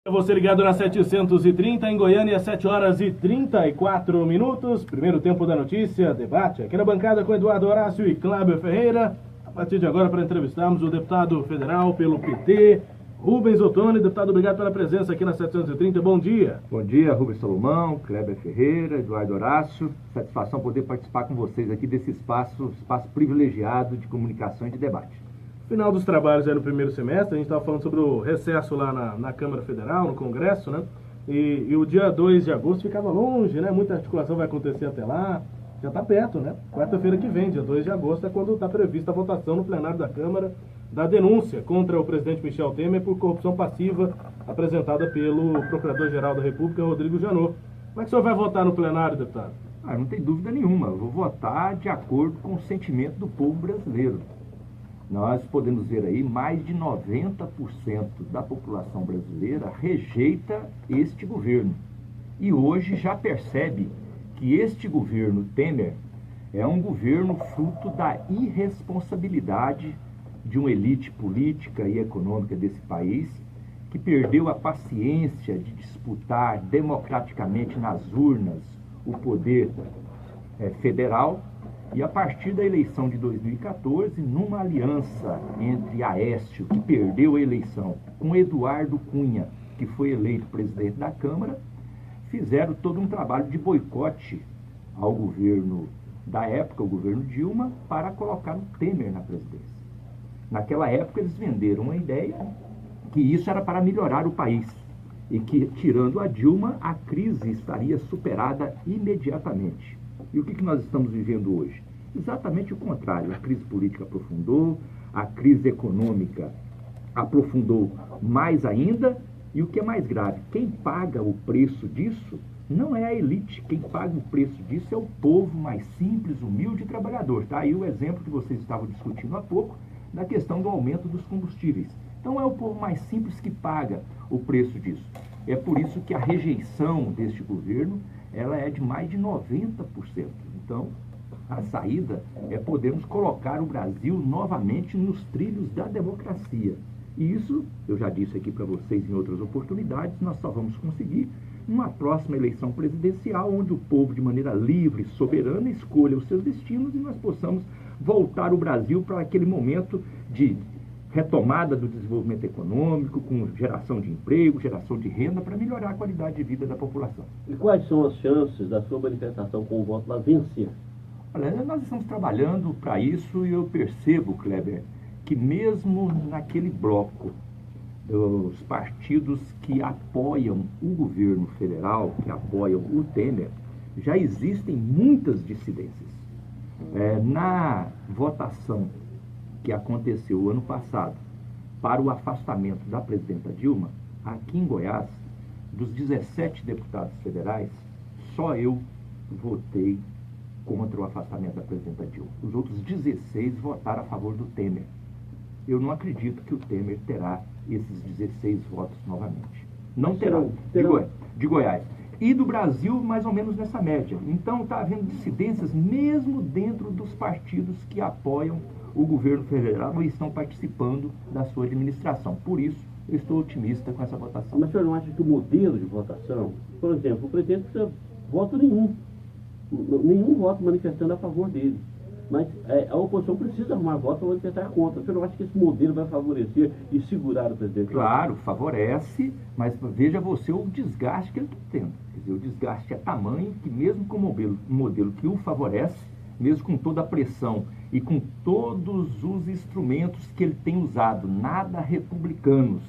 Você ligado na 730 em Goiânia, 7 horas e 34 minutos. Primeiro tempo da notícia, debate aqui na bancada com Eduardo Horácio e Cláudio Ferreira. A partir de agora, para entrevistarmos o deputado federal pelo PT, Rubens Ottoni. Deputado, obrigado pela presença aqui na 730. Bom dia. Bom dia, Rubens Salomão, Cléber Ferreira, Eduardo Horácio. Satisfação poder participar com vocês aqui desse espaço privilegiado de comunicação e de debate. Final dos trabalhos aí no primeiro semestre, a gente estava falando sobre o recesso lá na Câmara Federal, no Congresso, né? E o dia 2 de agosto ficava longe, né? Muita articulação vai acontecer até lá. Já está perto, né? Quarta-feira que vem, dia 2 de agosto, é quando está prevista a votação no plenário da Câmara da denúncia contra o presidente Michel Temer por corrupção passiva apresentada pelo Procurador-Geral da República, Rodrigo Janot. Como é que o senhor vai votar no plenário, deputado? Não tem dúvida nenhuma. Eu vou votar de acordo com o sentimento do povo brasileiro. Nós podemos ver aí mais de 90% da população brasileira rejeita este governo. E hoje já percebe que este governo Temer é um governo fruto da irresponsabilidade de uma elite política e econômica desse país, que perdeu a paciência de disputar democraticamente nas urnas o poder federal. E a partir da eleição de 2014, numa aliança entre Aécio, que perdeu a eleição, com Eduardo Cunha, que foi eleito presidente da Câmara, fizeram todo um trabalho de boicote ao governo da época, o governo Dilma, para colocar o Temer na presidência. Naquela época, eles venderam a ideia que isso era para melhorar o país e que, tirando a Dilma, a crise estaria superada imediatamente. E o que nós estamos vivendo hoje? Exatamente o contrário. A crise política aprofundou, a crise econômica aprofundou mais ainda, e o que é mais grave, quem paga o preço disso não é a elite, quem paga o preço disso é o povo mais simples, humilde e trabalhador. Tá aí o exemplo que vocês estavam discutindo há pouco, da questão do aumento dos combustíveis. Então é o povo mais simples que paga o preço disso. É por isso que a rejeição deste governo ela é de mais de 90%. Então, a saída é podermos colocar o Brasil novamente nos trilhos da democracia. E isso, eu já disse aqui para vocês em outras oportunidades, nós só vamos conseguir numa próxima eleição presidencial, onde o povo, de maneira livre, soberana, escolha os seus destinos e nós possamos voltar o Brasil para aquele momento de retomada do desenvolvimento econômico, com geração de emprego, geração de renda, para melhorar a qualidade de vida da população. E quais são as chances da sua manifestação com o voto lá vencer? Olha, nós estamos trabalhando para isso e eu percebo, Kleber, que mesmo naquele bloco dos partidos que apoiam o governo federal, que apoiam o Temer, já existem muitas dissidências. Na votação que aconteceu ano passado para o afastamento da presidenta Dilma, aqui em Goiás, dos 17 deputados federais, só eu votei contra o afastamento da presidenta Dilma. Os outros 16 votaram a favor do Temer. Eu não acredito que o Temer terá esses 16 votos novamente. Não terá. De Goiás. E do Brasil, mais ou menos nessa média. Então, está havendo dissidências mesmo dentro dos partidos que apoiam o governo federal e estão participando da sua administração. Por isso, eu estou otimista com essa votação. Mas o senhor não acha que o modelo de votação, por exemplo, o presidente precisa voto nenhum voto manifestando a favor dele. Mas a oposição precisa arrumar voto para manifestar contra. O senhor não acha que esse modelo vai favorecer e segurar o presidente? Claro, favorece, mas veja você o desgaste que ele está tendo. Quer dizer, o desgaste é tamanho que mesmo com um modelo que o favorece, mesmo com toda a pressão e com todos os instrumentos que ele tem usado, nada republicanos,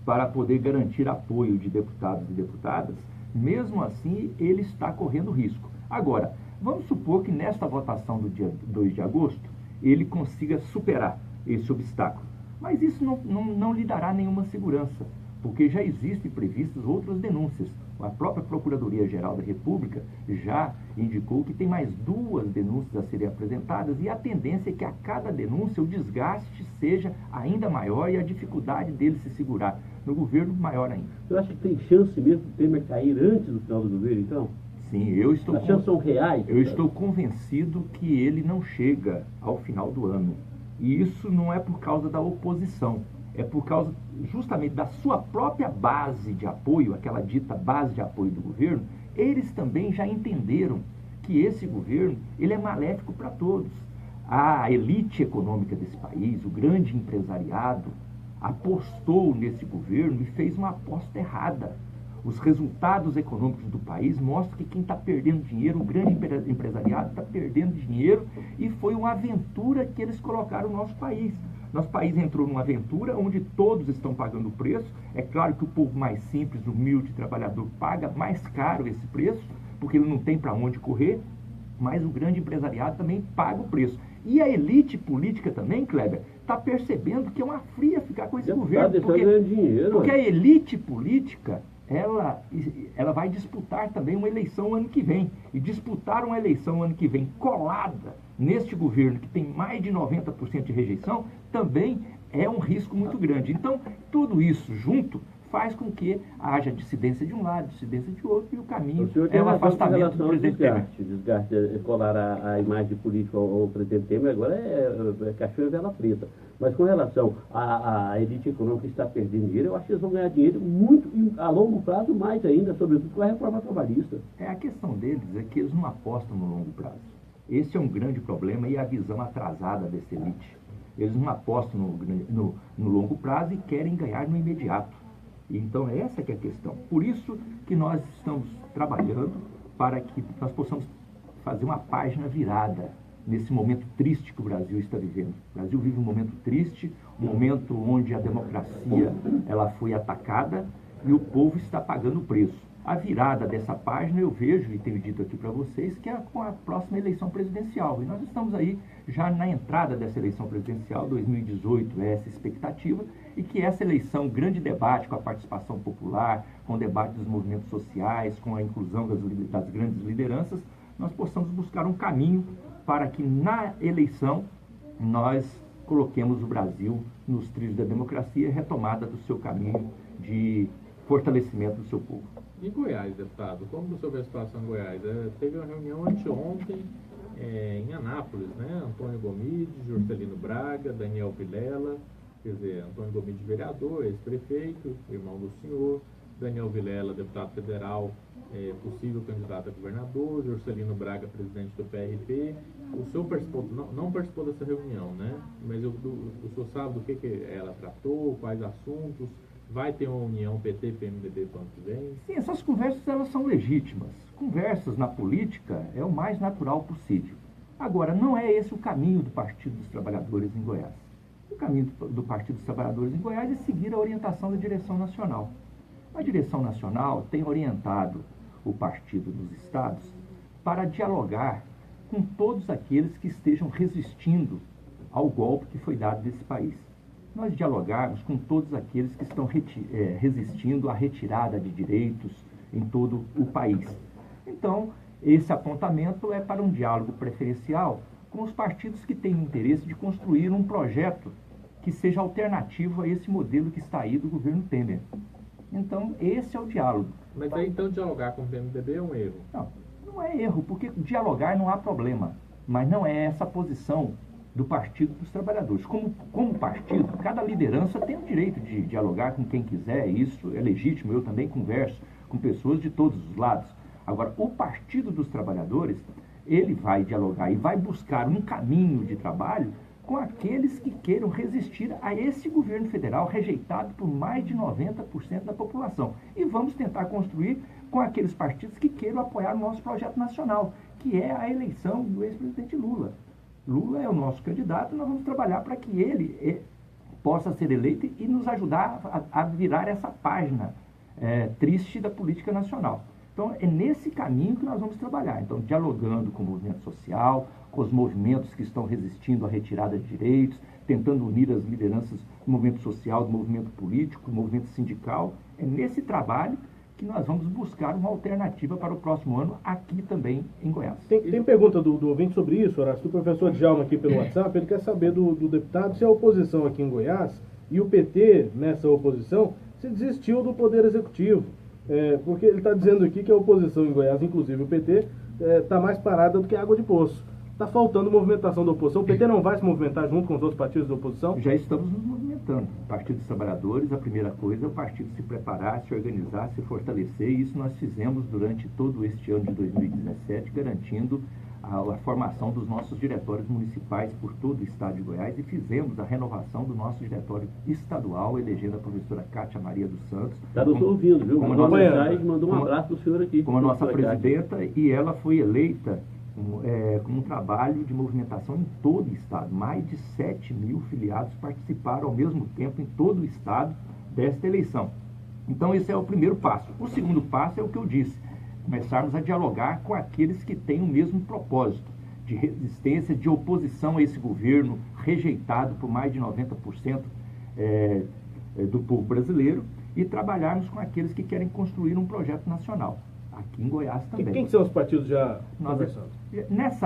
para poder garantir apoio de deputados e deputadas, mesmo assim ele está correndo risco. Agora, vamos supor que nesta votação do dia 2 de agosto, ele consiga superar esse obstáculo. Mas isso não lhe dará nenhuma segurança, porque já existem previstas outras denúncias. A própria Procuradoria-Geral da República já indicou que tem mais 2 denúncias a serem apresentadas e a tendência é que a cada denúncia o desgaste seja ainda maior e a dificuldade dele se segurar no governo maior ainda. Você acha que tem chance mesmo do Temer cair antes do final do governo, então? Sim, eu estou... As chances são reais? Eu estou convencido que ele não chega ao final do ano. E isso não é por causa da oposição. é por causa justamente da sua própria base de apoio, aquela dita base de apoio do governo. Eles também já entenderam que esse governo ele é maléfico para todos. A elite econômica desse país, o grande empresariado, apostou nesse governo e fez uma aposta errada. Os resultados econômicos do país mostram que quem está perdendo dinheiro, o grande empresariado está perdendo dinheiro, e foi uma aventura que eles colocaram no nosso país. Nosso país entrou numa aventura onde todos estão pagando o preço. É claro que o povo mais simples, humilde, trabalhador, paga mais caro esse preço, porque ele não tem para onde correr, mas o grande empresariado também paga o preço. E a elite política também, Kleber, está percebendo que é uma fria ficar com esse governo. Porque a elite política, ela vai disputar também uma eleição ano que vem. E disputar uma eleição ano que vem colada neste governo, que tem mais de 90% de rejeição, também é um risco muito grande. Então, tudo isso junto faz com que haja dissidência de um lado, dissidência de outro, e o caminho é o afastamento do presidente Temer. Desgaste, colar a imagem política ao presidente Temer agora é caixão e vela preta. Mas com relação à elite econômica que está perdendo dinheiro, eu acho que eles vão ganhar dinheiro muito, a longo prazo, mais ainda, sobretudo com a reforma trabalhista. A questão deles é que eles não apostam no longo prazo. Esse é um grande problema e a visão atrasada dessa elite. Eles não apostam no longo prazo e querem ganhar no imediato. Então, essa que é a questão. Por isso que nós estamos trabalhando para que nós possamos fazer uma página virada nesse momento triste que o Brasil está vivendo. O Brasil vive um momento triste, um momento onde a democracia ela foi atacada e o povo está pagando o preço. A virada dessa página eu vejo, e tenho dito aqui para vocês, que é com a próxima eleição presidencial. E nós estamos aí já na entrada dessa eleição presidencial, 2018, é essa expectativa, e que essa eleição, grande debate com a participação popular, com o debate dos movimentos sociais, com a inclusão das grandes lideranças, nós possamos buscar um caminho para que na eleição nós coloquemos o Brasil nos trilhos da democracia, retomada do seu caminho de fortalecimento do seu povo. Em Goiás, deputado, como o senhor vê a situação em Goiás? Teve uma reunião anteontem em Anápolis, né? Antônio Gomide, Juscelino Braga, Daniel Vilela, quer dizer, Antônio Gomide, vereador, ex-prefeito, irmão do senhor, Daniel Vilela, deputado federal, possível candidato a governador, Juscelino Braga, presidente do PRP. O senhor participou, não participou dessa reunião, né? Mas o senhor sabe do que ela tratou, quais assuntos? Vai ter uma união PT-PMDB para o ano que vem? Sim, essas conversas elas são legítimas. Conversas na política é o mais natural possível. Agora, não é esse o caminho do Partido dos Trabalhadores em Goiás. O caminho do Partido dos Trabalhadores em Goiás é seguir a orientação da direção nacional. A direção nacional tem orientado o partido nos estados para dialogar com todos aqueles que estejam resistindo ao golpe que foi dado nesse país. Nós dialogarmos com todos aqueles que estão resistindo à retirada de direitos em todo o país. Então, esse apontamento é para um diálogo preferencial com os partidos que têm interesse de construir um projeto que seja alternativo a esse modelo que está aí do governo Temer. Então, esse é o diálogo. Mas aí, então, dialogar com o PMDB é um erro? Não é erro, porque dialogar não há problema. Mas não é essa a posição do Partido dos Trabalhadores. Como partido, cada liderança tem o direito de dialogar com quem quiser, isso é legítimo, eu também converso com pessoas de todos os lados. Agora, o Partido dos Trabalhadores, ele vai dialogar e vai buscar um caminho de trabalho com aqueles que queiram resistir a esse governo federal rejeitado por mais de 90% da população. E vamos tentar construir com aqueles partidos que queiram apoiar o nosso projeto nacional, que é a eleição do ex-presidente Lula. Lula é o nosso candidato e nós vamos trabalhar para que ele possa ser eleito e nos ajudar a virar essa página triste da política nacional. Então, é nesse caminho que nós vamos trabalhar. Então, dialogando com o movimento social, com os movimentos que estão resistindo à retirada de direitos, tentando unir as lideranças do movimento social, do movimento político, do movimento sindical. É nesse trabalho que nós vamos buscar uma alternativa para o próximo ano aqui também em Goiás. Tem pergunta do ouvinte sobre isso, Horácio, do professor Djalma aqui pelo WhatsApp. Ele quer saber do deputado se a oposição aqui em Goiás e o PT nessa oposição se desistiu do Poder Executivo. Porque ele está dizendo aqui que a oposição em Goiás, inclusive o PT, está mais parada do que água de poço. está faltando movimentação da oposição. O PT não vai se movimentar junto com os outros partidos da oposição? Já estamos nos movimentando. O Partido dos Trabalhadores, a primeira coisa é o partido se preparar, se organizar, se fortalecer, e isso nós fizemos durante todo este ano de 2017, garantindo a formação dos nossos diretórios municipais por todo o estado de Goiás, e fizemos a renovação do nosso diretório estadual, elegendo a professora Cátia Maria dos Santos. Está nos ouvindo, viu? Como Mandou nossa, mandou um abraço para o senhor aqui. como a nossa presidenta, e ela foi eleita com um trabalho de movimentação em todo o estado. Mais de 7 mil filiados participaram ao mesmo tempo em todo o estado desta eleição. Então esse é o primeiro passo. O segundo passo é o que eu disse, começarmos a dialogar com aqueles que têm o mesmo propósito de resistência, de oposição a esse governo rejeitado por mais de 90% do povo brasileiro, e trabalharmos com aqueles que querem construir um projeto nacional. Aqui em Goiás também. E quem são os partidos já conversando? Nesse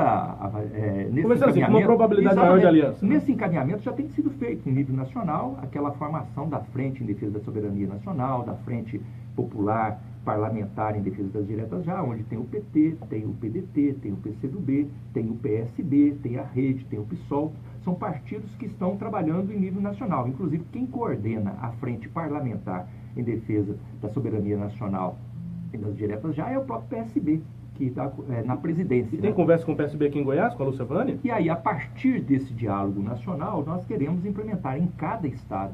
começando assim, com uma probabilidade maior de aliança. Né? Nesse encaminhamento já tem sido feito em nível nacional aquela formação da Frente em Defesa da Soberania Nacional, da Frente Popular Parlamentar em Defesa das Diretas Já, onde tem o PT, tem o PDT, tem o PCdoB, tem o PSB, tem a Rede, tem o PSOL. São partidos que estão trabalhando em nível nacional. Inclusive, quem coordena a Frente Parlamentar em Defesa da Soberania Nacional e das Diretas Já é o próprio PSB, que está na presidência. E tem conversa com o PSB aqui em Goiás, com a Lúcia Vânia? E aí, a partir desse diálogo nacional, nós queremos implementar em cada estado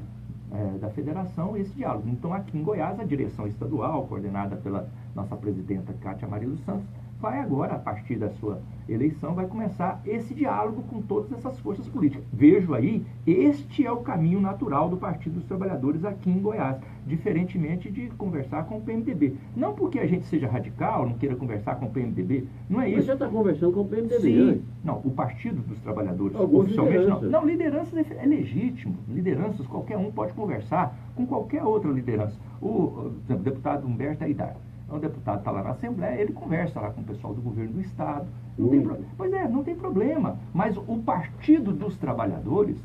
da federação esse diálogo. Então, aqui em Goiás, a direção estadual, coordenada pela nossa presidenta Cátia Maria dos Santos, vai agora, a partir da sua eleição, vai começar esse diálogo com todas essas forças políticas. Vejo aí, este é o caminho natural do Partido dos Trabalhadores aqui em Goiás, diferentemente de conversar com o PMDB. Não porque a gente seja radical, não queira conversar com o PMDB, não é isso. Mas já está conversando com o PMDB. Sim. Não, o Partido dos Trabalhadores, oficialmente não. Não, lideranças é legítimo. Lideranças, qualquer um pode conversar com qualquer outra liderança. O deputado Humberto Aidar. O deputado está lá na Assembleia, ele conversa lá com o pessoal do governo do Estado. Não tem Pois é, não tem problema. Mas o Partido dos Trabalhadores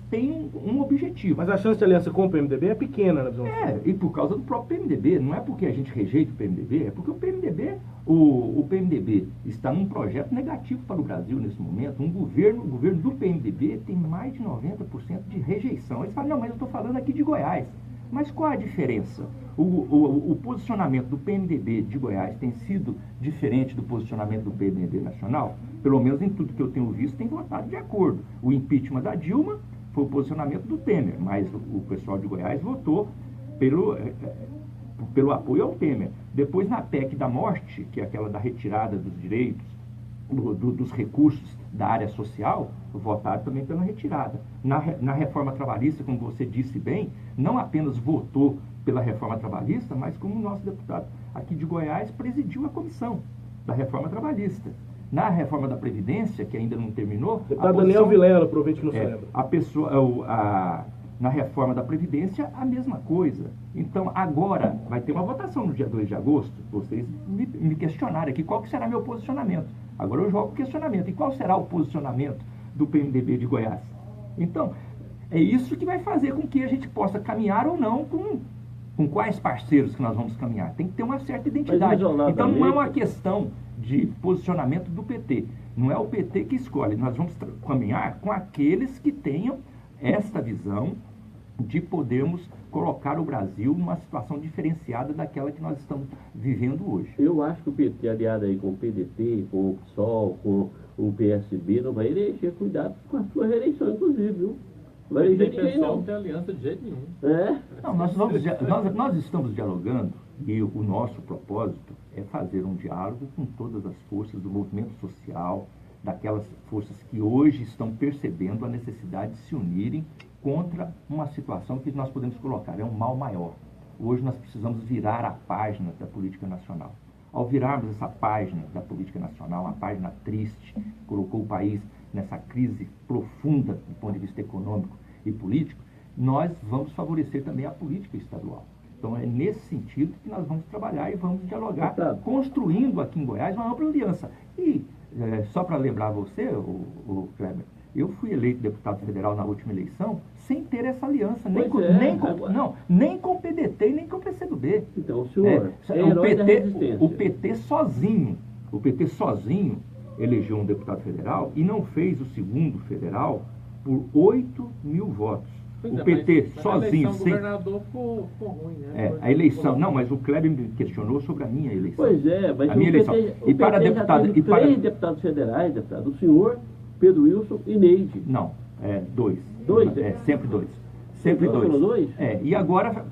tem um objetivo. Mas a chance de aliança com o PMDB é pequena, né? E por causa do próprio PMDB. Não é porque a gente rejeita o PMDB, é porque o PMDB está num projeto negativo para o Brasil nesse momento. O governo do PMDB tem mais de 90% de rejeição. Eles falam, não, mas eu estou falando aqui de Goiás. Mas qual a diferença? O posicionamento do PMDB de Goiás tem sido diferente do posicionamento do PMDB nacional? Pelo menos em tudo que eu tenho visto, tem votado de acordo. O impeachment da Dilma foi o posicionamento do Temer, mas o pessoal de Goiás votou pelo apoio ao Temer. Depois, na PEC da morte, que é aquela da retirada dos direitos, dos recursos da área social, votaram também pela retirada. Na reforma trabalhista, como você disse bem, não apenas votou pela reforma trabalhista, mas como o nosso deputado aqui de Goiás presidiu a comissão da reforma trabalhista. Na reforma da Previdência, que ainda não terminou... Deputado Daniel Vilela, aproveite que não se lembra. Na reforma da Previdência, a mesma coisa. Então, agora, vai ter uma votação no dia 2 de agosto. Vocês me questionaram aqui qual que será meu posicionamento. Agora eu jogo o questionamento. E qual será o posicionamento do PMDB de Goiás? Então, é isso que vai fazer com que a gente possa caminhar ou não com quais parceiros que nós vamos caminhar. Tem que ter uma certa identidade. Então, não é uma questão de posicionamento do PT. Não é o PT que escolhe. Nós vamos caminhar com aqueles que tenham esta visão de podermos colocar o Brasil numa situação diferenciada daquela que nós estamos vivendo hoje. Eu acho que o PT, aliado aí com o PDT, com o PSOL, com o PSB, não vai eleger, cuidado com a sua reeleição, inclusive, viu? Vai eleger ninguém, não tem aliança de jeito nenhum. Não, nós estamos dialogando e o nosso propósito é fazer um diálogo com todas as forças do movimento social, daquelas forças que hoje estão percebendo a necessidade de se unirem contra uma situação que nós podemos colocar, é um mal maior. Hoje nós precisamos virar a página da política nacional. Ao virarmos essa página da política nacional, uma página triste, que colocou o país nessa crise profunda do ponto de vista econômico e político, nós vamos favorecer também a política estadual. Então é nesse sentido que nós vamos trabalhar e vamos dialogar, construindo aqui em Goiás uma ampla aliança. E só para lembrar você, o Kleber, eu fui eleito deputado federal na última eleição sem ter essa aliança, nem com o PDT e nem com o PCdoB. Então, o senhor é herói da resistência. O PT sozinho elegeu um deputado federal e não fez o segundo federal por 8 mil votos. Pois o é, PT mas sozinho, a eleição do sem... governador ficou ruim, né? a eleição, não, mas o Kleber me questionou sobre a minha eleição. Pois é, mas a minha eleição. O PT deputado, já teve três deputados federais, deputado, o senhor, Pedro Wilson e Neide. Não, dois. Dois? Sempre dois. Sempre dois. E agora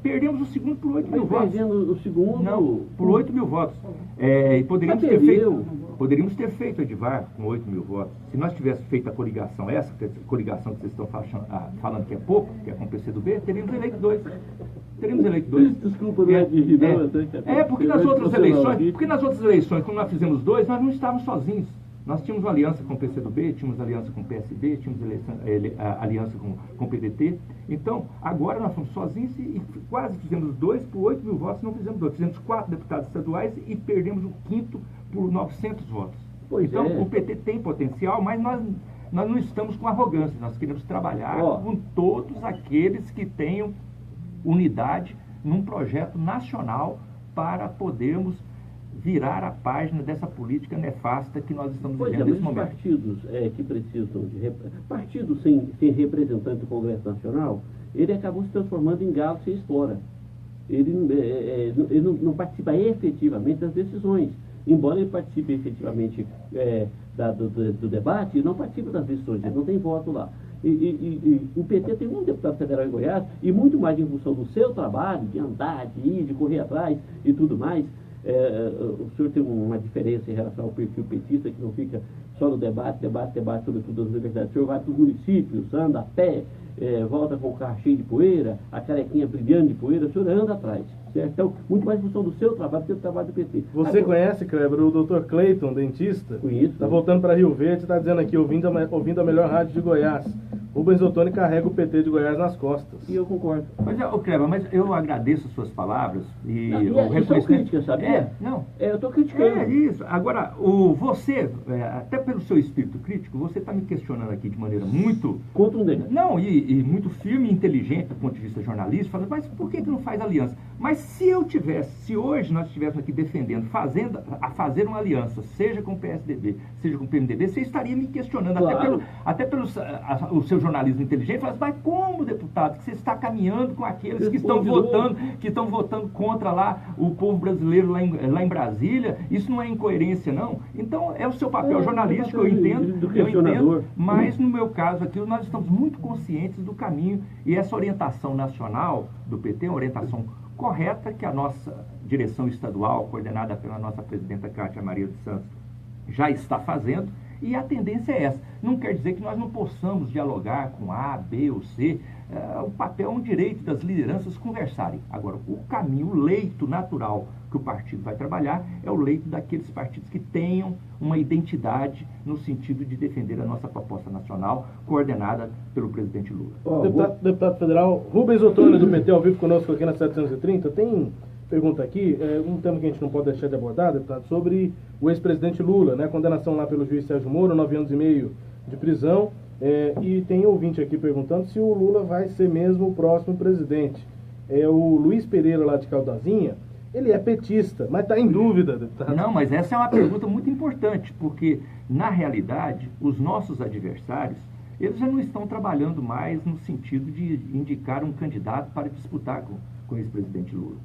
perdemos o segundo por 8 mil votos. Perdendo o segundo... Não, por 8 mil votos. E poderíamos ter feito Edivar com 8 mil votos. Se nós tivéssemos feito a coligação, essa coligação que vocês estão falando que é pouco, que é com o PCdoB, teríamos eleito dois. Desculpa, não é de rir, não. Porque nas outras eleições, quando nós fizemos dois, nós não estávamos sozinhos. Nós tínhamos uma aliança com o PCdoB, tínhamos aliança com o PSB, tínhamos aliança com o PDT. Então, agora nós fomos sozinhos e quase fizemos dois por 8 mil votos, não fizemos dois. Fizemos 4 deputados estaduais e perdemos o quinto por 900 votos. O PT tem potencial, mas nós não estamos com arrogância. Nós queremos trabalhar com todos aqueles que tenham unidade num projeto nacional para podermos virar a página dessa política nefasta que nós estamos vivendo nesse momento. Partidos que precisam de... Partidos sem representante do Congresso Nacional, ele acabou se transformando em galo sem espora. Ele não participa efetivamente das decisões. Embora ele participe efetivamente do debate, ele não participa das decisões, ele não tem voto lá. E o PT tem um deputado federal em Goiás, e muito mais em função do seu trabalho, de andar, de ir, de correr atrás e tudo mais. O senhor tem uma diferença em relação ao perfil petista, que não fica só no debate, sobretudo nas universidades. O senhor vai para os municípios, anda a pé, volta com o carro cheio de poeira, a carequinha brilhando de poeira, o senhor anda atrás. Certo? Então, muito mais em função do seu trabalho do que do trabalho do PT. Você conhece, Kleber, o Dr. Cleiton, dentista? Conheço. Está voltando para Rio Verde, está dizendo aqui, ouvindo a melhor rádio de Goiás. Rubens Ottoni carrega o PT de Goiás nas costas. E eu concordo. Kleber, eu agradeço as suas palavras e o reconhecimento. Crítica, sabia? Eu estou criticando. Isso. Agora, você, até pelo seu espírito crítico, você está me questionando aqui de maneira muito... contundente. Não, e muito firme e inteligente do ponto de vista jornalístico, falando, mas por que não faz aliança? Mas se hoje nós estivéssemos aqui defendendo, fazer uma aliança, seja com o PSDB, seja com o PMDB, você estaria me questionando, claro. até pelo o seu jornalismo inteligente, falando, mas como, deputado, que você está caminhando com aqueles que estão votando contra lá o povo brasileiro lá em Brasília? Isso não é incoerência, não? Então, é o seu papel jornalístico, eu entendo, mas no meu caso aqui, nós estamos muito conscientes do caminho e essa orientação nacional do PT, uma orientação correta que a nossa direção estadual, coordenada pela nossa presidenta Cátia Maria dos Santos, já está fazendo, e a tendência é essa. Não quer dizer que nós não possamos dialogar com A, B ou C. O papel é um direito das lideranças conversarem. Agora, o caminho, o leito natural que o partido vai trabalhar é o leito daqueles partidos que tenham uma identidade no sentido de defender a nossa proposta nacional, coordenada pelo presidente Lula. Deputado federal Rubens Ottoni, do PT, ao vivo conosco aqui na 730. Tem pergunta aqui, um tema que a gente não pode deixar de abordar, deputado, sobre o ex-presidente Lula, né? Condenação lá pelo juiz Sérgio Moro, 9 anos e meio de prisão. E tem ouvinte aqui perguntando se o Lula vai ser mesmo o próximo presidente. O Luiz Pereira, lá de Caldazinha, ele é petista, mas está em dúvida, deputado. Não, mas essa é uma pergunta muito importante, porque, na realidade, os nossos adversários, eles já não estão trabalhando mais no sentido de indicar um candidato para disputar com o ex-presidente Lula.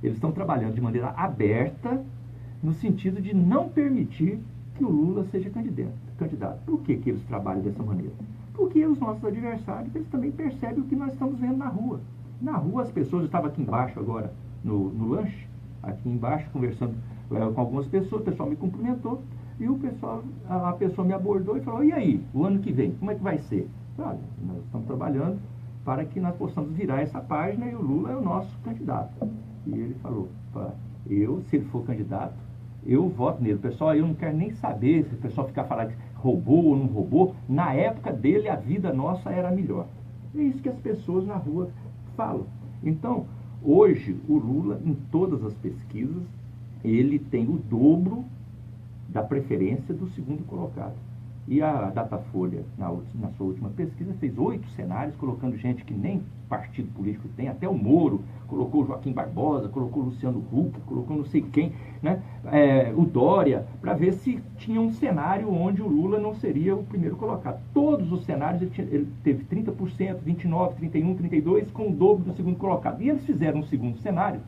Eles estão trabalhando de maneira aberta, no sentido de não permitir que o Lula seja candidato. Por que eles trabalham dessa maneira? Porque os nossos adversários, eles também percebem o que nós estamos vendo na rua. Na rua, as pessoas, eu estava aqui embaixo agora, no lanche, aqui embaixo, conversando com algumas pessoas, o pessoal me cumprimentou, e a pessoa me abordou e falou, e aí, o ano que vem, como é que vai ser? Olha, nós estamos trabalhando para que nós possamos virar essa página e o Lula é o nosso candidato. E ele falou, se ele for candidato, eu voto nele. Pessoal, eu não quero nem saber se o pessoal ficar falando que roubou ou não roubou. Na época dele, a vida nossa era melhor. É isso que as pessoas na rua falam. Então, hoje, o Lula, em todas as pesquisas, ele tem o dobro da preferência do segundo colocado. E a Datafolha, na sua última pesquisa, fez 8 cenários, colocando gente que nem partido político tem, até o Moro, colocou o Joaquim Barbosa, colocou o Luciano Huck, colocou não sei quem, né? O Dória, para ver se tinha um cenário onde o Lula não seria o primeiro colocado. Todos os cenários ele teve 30%, 29%, 31%, 32%, com o dobro do segundo colocado. E eles fizeram um segundo cenário,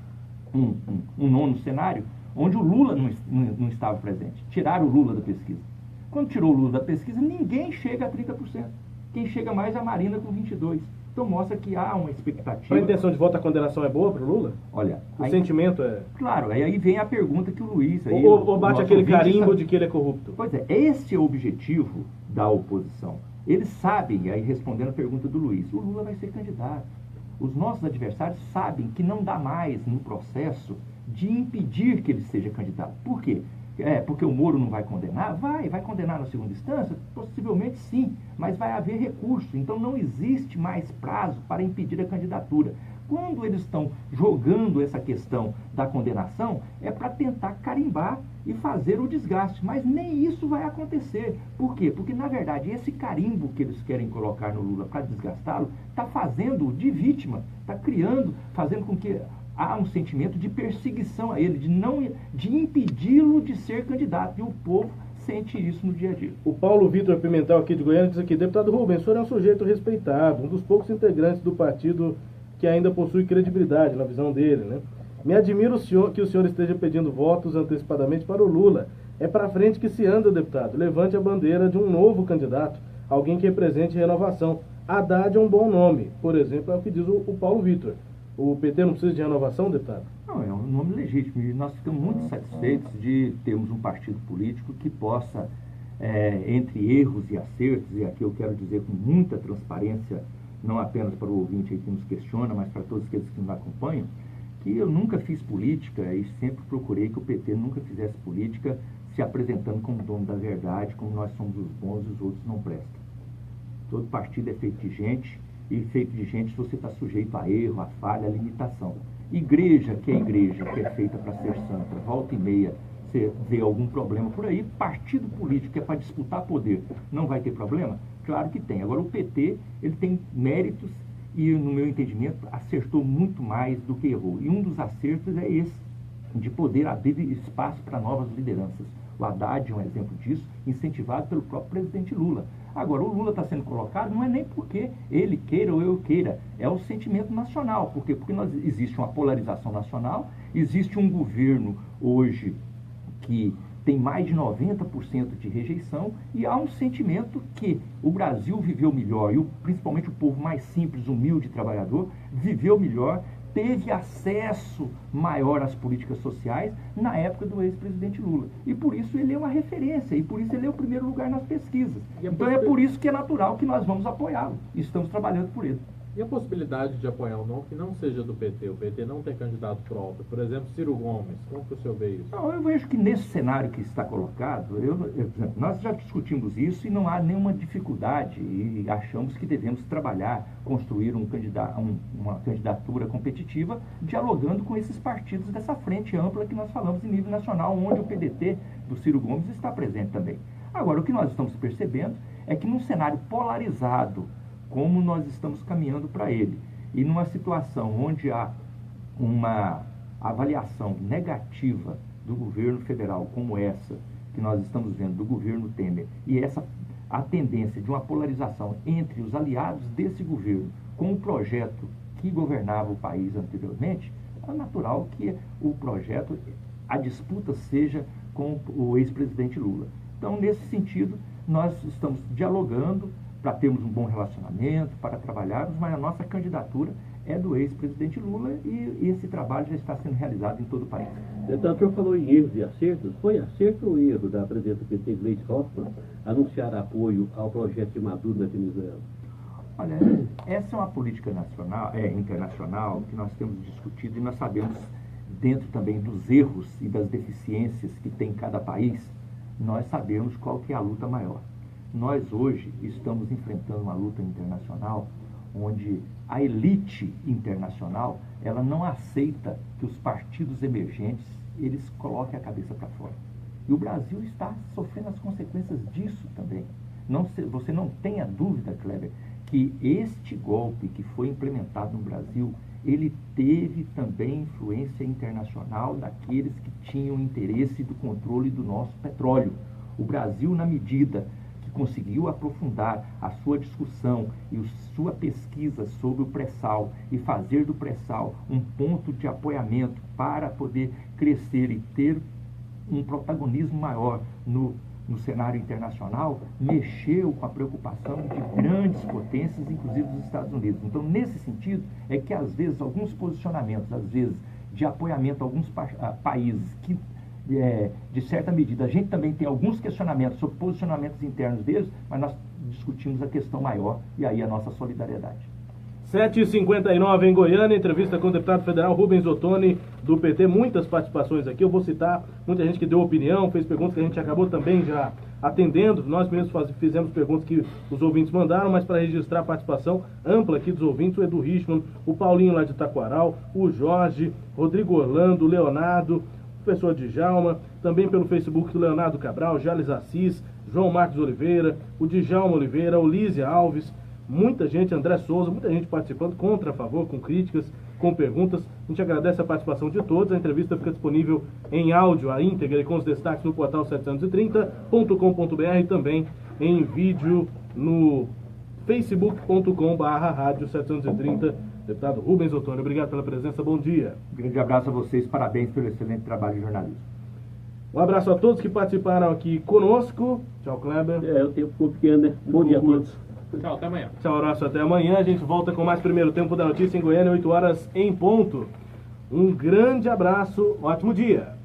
um nono cenário, onde o Lula não estava presente. Tiraram o Lula da pesquisa. Quando tirou o Lula da pesquisa, ninguém chega a 30%. Quem chega mais é a Marina com 22%. Então mostra que há uma expectativa. A intenção de voto, a condenação é boa para o Lula? Olha, o sentimento é... Claro, aí vem a pergunta que o Luiz... Aí, ou bate aquele carimbo de que ele é corrupto? Pois é, esse é o objetivo da oposição. Eles sabem, aí respondendo a pergunta do Luiz, o Lula vai ser candidato. Os nossos adversários sabem que não dá mais no processo de impedir que ele seja candidato. Por quê? Porque o Moro não vai condenar? Vai condenar na segunda instância? Possivelmente sim, mas vai haver recurso. Então não existe mais prazo para impedir a candidatura. Quando eles estão jogando essa questão da condenação, é para tentar carimbar e fazer o desgaste. Mas nem isso vai acontecer. Por quê? Porque, na verdade, esse carimbo que eles querem colocar no Lula para desgastá-lo, está fazendo de vítima, está criando, fazendo com que há um sentimento de perseguição a ele, de impedi-lo de ser candidato. E o povo sente isso no dia a dia. O Paulo Vitor Pimentel, aqui de Goiânia, diz aqui: deputado Rubens, o senhor é um sujeito respeitado, um dos poucos integrantes do partido que ainda possui credibilidade na visão dele, né? Me admira que o senhor esteja pedindo votos antecipadamente para o Lula. É para frente que se anda, deputado. Levante a bandeira de um novo candidato, alguém que represente renovação. Haddad é um bom nome, por exemplo, é o que diz o Paulo Vitor. O PT não precisa de renovação, deputado? Não, é um nome legítimo e nós ficamos muito satisfeitos de termos um partido político que possa, entre erros e acertos, e aqui eu quero dizer com muita transparência, não apenas para o ouvinte aí que nos questiona, mas para todos aqueles que nos acompanham, que eu nunca fiz política e sempre procurei que o PT nunca fizesse política se apresentando como dono da verdade, como nós somos os bons e os outros não prestam. Todo partido é feito de gente, e feito de gente você está sujeito a erro, a falha, a limitação. Igreja, que é feita para ser santa, volta e meia, você vê algum problema por aí, partido político que é para disputar poder, não vai ter problema? Claro que tem. Agora o PT, ele tem méritos e, no meu entendimento, acertou muito mais do que errou. E um dos acertos é esse, de poder abrir espaço para novas lideranças. O Haddad é um exemplo disso, incentivado pelo próprio presidente Lula. Agora, o Lula está sendo colocado, não é nem porque ele queira ou eu queira, é o sentimento nacional. Por quê? Porque existe uma polarização nacional, existe um governo hoje que tem mais de 90% de rejeição e há um sentimento que o Brasil viveu melhor, e principalmente o povo mais simples, humilde, trabalhador, viveu melhor, teve acesso maior às políticas sociais na época do ex-presidente Lula. E por isso ele é uma referência, e por isso ele é o primeiro lugar nas pesquisas. Então é por isso que é natural que nós vamos apoiá-lo. E estamos trabalhando por ele. E a possibilidade de apoiar um nome que não seja do PT? O PT não tem candidato próprio. Por exemplo, Ciro Gomes. Como que o senhor vê isso? Não, eu vejo que nesse cenário que está colocado, nós já discutimos isso e não há nenhuma dificuldade e achamos que devemos trabalhar, construir uma candidatura competitiva, dialogando com esses partidos dessa frente ampla que nós falamos em nível nacional, onde o PDT do Ciro Gomes está presente também. Agora, o que nós estamos percebendo é que num cenário polarizado, como nós estamos caminhando para ele, e numa situação onde há uma avaliação negativa do governo federal, como essa que nós estamos vendo do governo Temer, e a tendência de uma polarização entre os aliados desse governo com o projeto que governava o país anteriormente, é natural que a disputa seja com o ex-presidente Lula. Então, nesse sentido, nós estamos dialogando para termos um bom relacionamento, para trabalharmos, mas a nossa candidatura é do ex-presidente Lula e esse trabalho já está sendo realizado em todo o país. Então, o senhor falou em erros e acertos. Foi acerto ou erro da presidenta do PT, Gleisi Hoffmann, anunciar apoio ao projeto de Maduro na Venezuela? Olha, essa é uma política internacional que nós temos discutido e nós sabemos, dentro também dos erros e das deficiências que tem cada país, nós sabemos qual que é a luta maior. Nós hoje estamos enfrentando uma luta internacional onde a elite internacional, ela não aceita que os partidos emergentes, eles coloquem a cabeça para fora. E o Brasil está sofrendo as consequências disso também. Você não tenha dúvida, Kleber, que este golpe que foi implementado no Brasil, ele teve também influência internacional daqueles que tinham interesse do controle do nosso petróleo. O Brasil, na medida que conseguiu aprofundar a sua discussão e sua pesquisa sobre o pré-sal e fazer do pré-sal um ponto de apoiamento para poder crescer e ter um protagonismo maior no cenário internacional, mexeu com a preocupação de grandes potências, inclusive dos Estados Unidos. Então, nesse sentido, é que às vezes alguns posicionamentos, às vezes de apoiamento a alguns países que, de certa medida, a gente também tem alguns questionamentos sobre posicionamentos internos deles, mas nós discutimos a questão maior e aí a nossa solidariedade. 7h59 em Goiânia, entrevista com o deputado federal Rubens Ottoni, do PT. Muitas participações aqui, eu vou citar muita gente que deu opinião, fez perguntas que a gente acabou também já atendendo. Nós mesmos fizemos perguntas que os ouvintes mandaram, mas para registrar a participação ampla aqui dos ouvintes, o Edu Richman, o Paulinho lá de Taquaral, o Jorge, Rodrigo Orlando, o Leonardo, o professor Djalma, também pelo Facebook o Leonardo Cabral, Jales Assis, João Marcos Oliveira, o Djalma Oliveira, o Lízia Alves, muita gente, André Souza, muita gente participando, contra, a favor, com críticas, com perguntas. A gente agradece a participação de todos. A entrevista fica disponível em áudio, a íntegra e com os destaques no portal 730.com.br e também em vídeo no facebook.com/rádio 730. Deputado Rubens Ottoni, obrigado pela presença, bom dia. Um grande abraço a vocês, parabéns pelo excelente trabalho de jornalismo. Um abraço a todos que participaram aqui conosco. Tchau, Kleber. O tempo ficou pequeno, né? Bom dia a todos. Tchau, até amanhã. Tchau, Horácio, até amanhã. A gente volta com mais Primeiro Tempo da Notícia em Goiânia, 8 horas em ponto. Um grande abraço, ótimo dia.